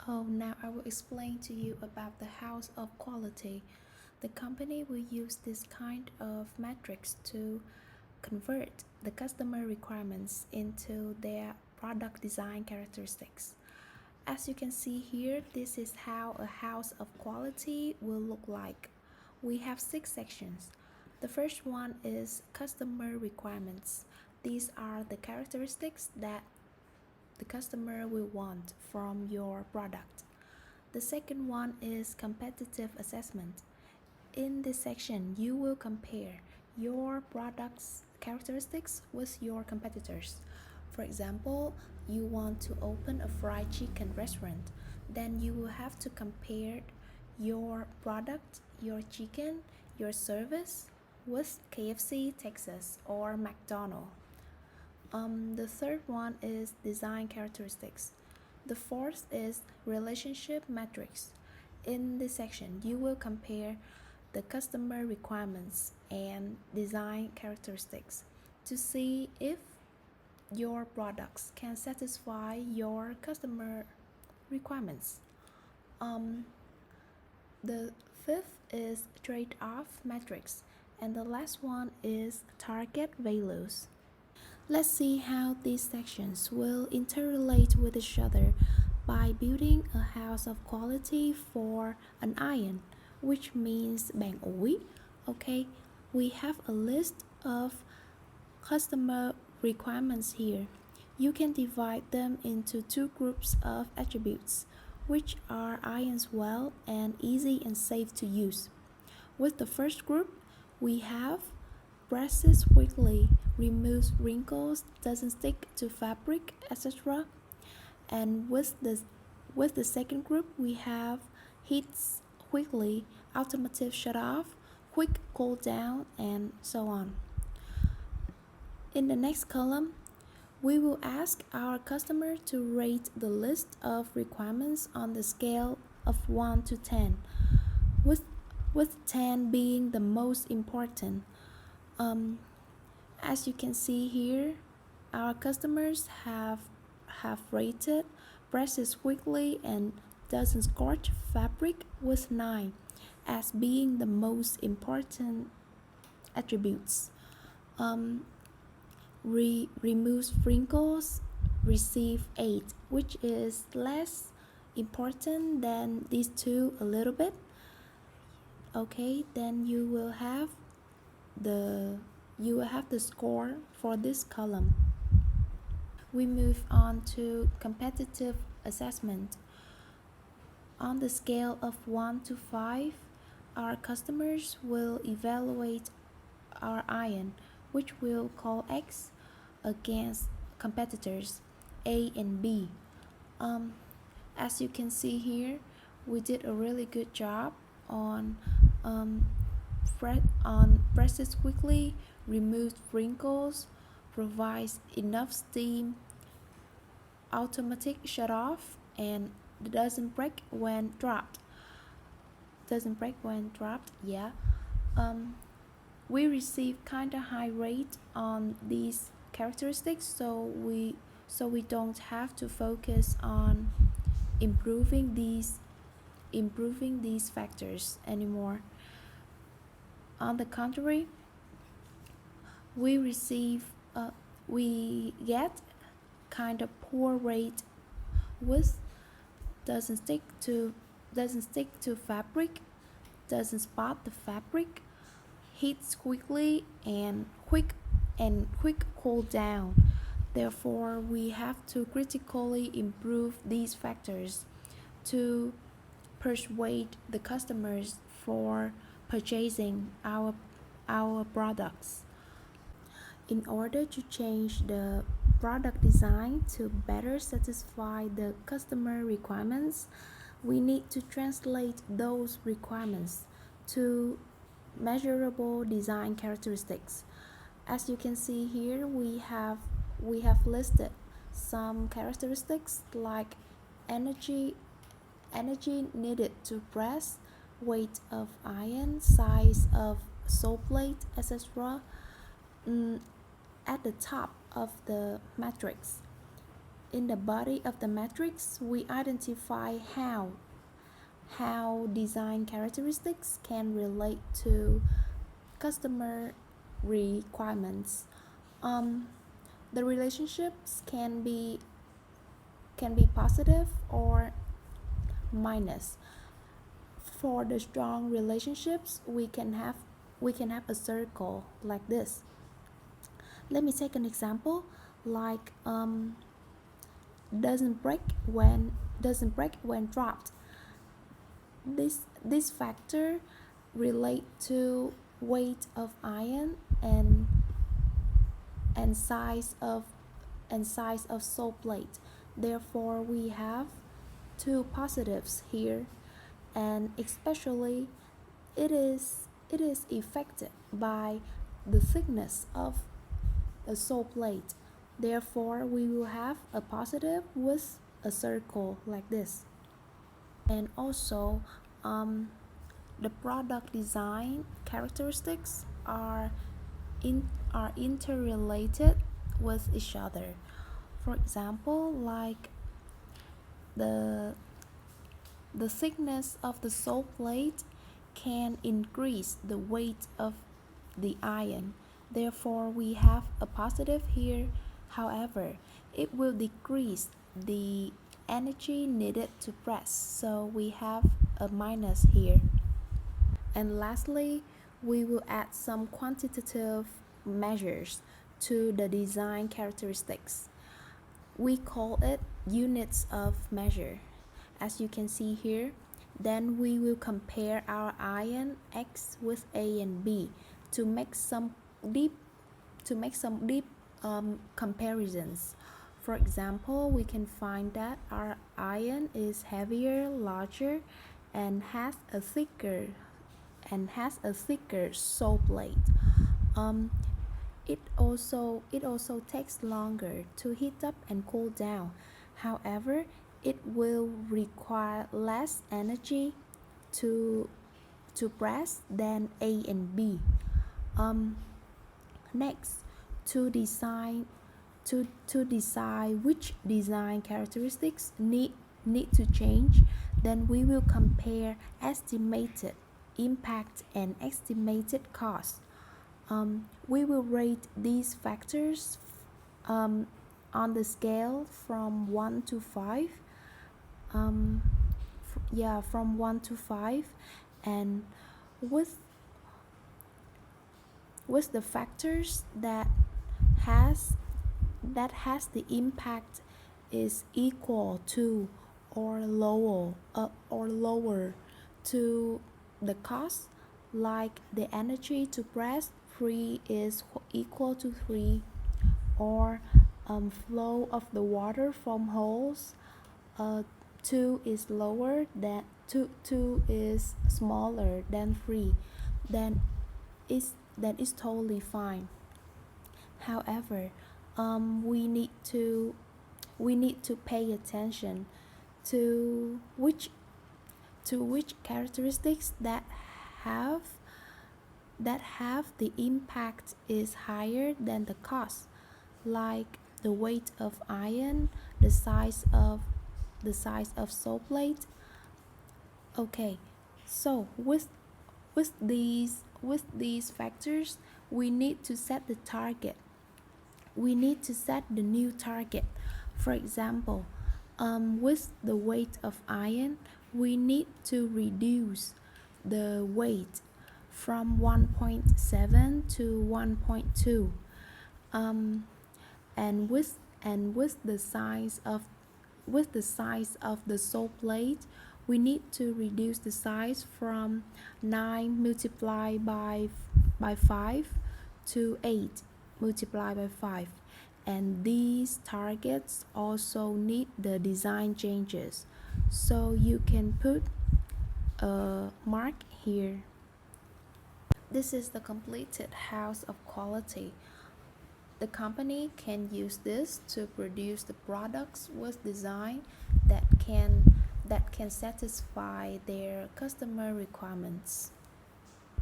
Now I will explain to you about the house of quality. The company will use this kind of metrics to convert the customer requirements into their product design characteristics. As you can see here, this is how a house of quality will look like. We have 6 sections. The first one is customer requirements. These are the characteristics that the customer will want from your product. The second one is competitive assessment. In this section, you will compare your product's characteristics with your competitors. For example, you want to open a fried chicken restaurant, then you will have to compare your product, your chicken, your service with KFC, Texas, or McDonald's. The third one is design characteristics. The fourth is relationship metrics. In this section, you will compare the customer requirements and design characteristics to see if your products can satisfy your customer requirements. Um, the fifth is trade-off metrics, and the last one is target values. Let's see how these sections will interrelate with each other by building a house of quality for an ion, which means bảng ủi. Okay, we have a list of customer requirements here. You can divide them into two groups of attributes, which are ions well and easy and safe to use. With the first group, we have presses quickly, removes wrinkles, doesn't stick to fabric, etc. And with the second group, we have heats quickly, automotive shut off, quick cool down, and so on. In the next column, we will ask our customer to rate the list of requirements on the scale of 1 to 10, with, with 10 being the most important. As you can see here, our customers have rated presses quickly and doesn't scorch fabric with 9 as being the most important attributes. Removes wrinkles, receive 8, which is less important than these two a little bit. Okay, then you will have the score for this column. We move on to competitive assessment. On the scale of 1 to 5, our customers will evaluate our ion, which we'll call X, against competitors A and B. As you can see here, we did a really good job on presses quickly, removes wrinkles, provides enough steam, automatic shut off, and doesn't break when dropped. Yeah. We receive kinda high rate on these characteristics, so we don't have to focus on improving these factors anymore. On the contrary, we get kind of poor rate with doesn't stick to fabric, doesn't spot the fabric, heats quickly, and quick cool down. Therefore, we have to critically improve these factors to persuade the customers for purchasing our products. In order to change the product design to better satisfy the customer requirements, we need to translate those requirements to measurable design characteristics. As you can see here, we have listed some characteristics like energy needed to press, weight of iron, size of sole plate, etc. At the top of the matrix. in the body of the matrix, we identify how design characteristics can relate to customer requirements. Um, the relationships can be positive or minus. For the strong relationships, we can have a circle like this. Let me take an example, like doesn't break when dropped. This factor relate to weight of iron and size of sole plate. Therefore, we have two positives here, and especially it is affected by the thickness of the sole plate. Therefore, we will have a positive with a circle like this. And also, the product design characteristics are interrelated with each other. For example, like the the thickness of the sole plate can increase the weight of the iron. Therefore, we have a positive here. However, it will decrease the energy needed to press. So we have a minus here. And lastly, we will add some quantitative measures to the design characteristics. We call it units of measure. As you can see here, then we will compare our ion X with A and B to make some deep comparisons. For example, we can find that our ion is heavier, larger, and has a thicker sole plate. Um, it also takes longer to heat up and cool down. However, it will require less energy to press than A and B. Um, Next, to decide which design characteristics need to change, then we will compare estimated impact and estimated cost. We will rate these factors on the scale from 1 to 5. From 1 to 5, and with the factors has has the impact is equal to or lower to the cost, like the energy to press 3 is equal to 3, or flow of the water from holes 2 is lower than 2 is smaller than 3, then is totally fine. However, we need to pay attention to which characteristics have have the impact is higher than the cost, like the weight of iron, the size of sole plate. Okay, so with these factors, we need to set the target. We need to set the new target. For example, with the weight of iron, we need to reduce the weight from 1.7 to 1.2. And with the size of the sole plate, we need to reduce the size from 9 multiplied by 5 to 8 multiplied by 5. And these targets also need the design changes, so you can put a mark here. This is the completed house of quality. The company can use this to produce the products with design that can satisfy their customer requirements.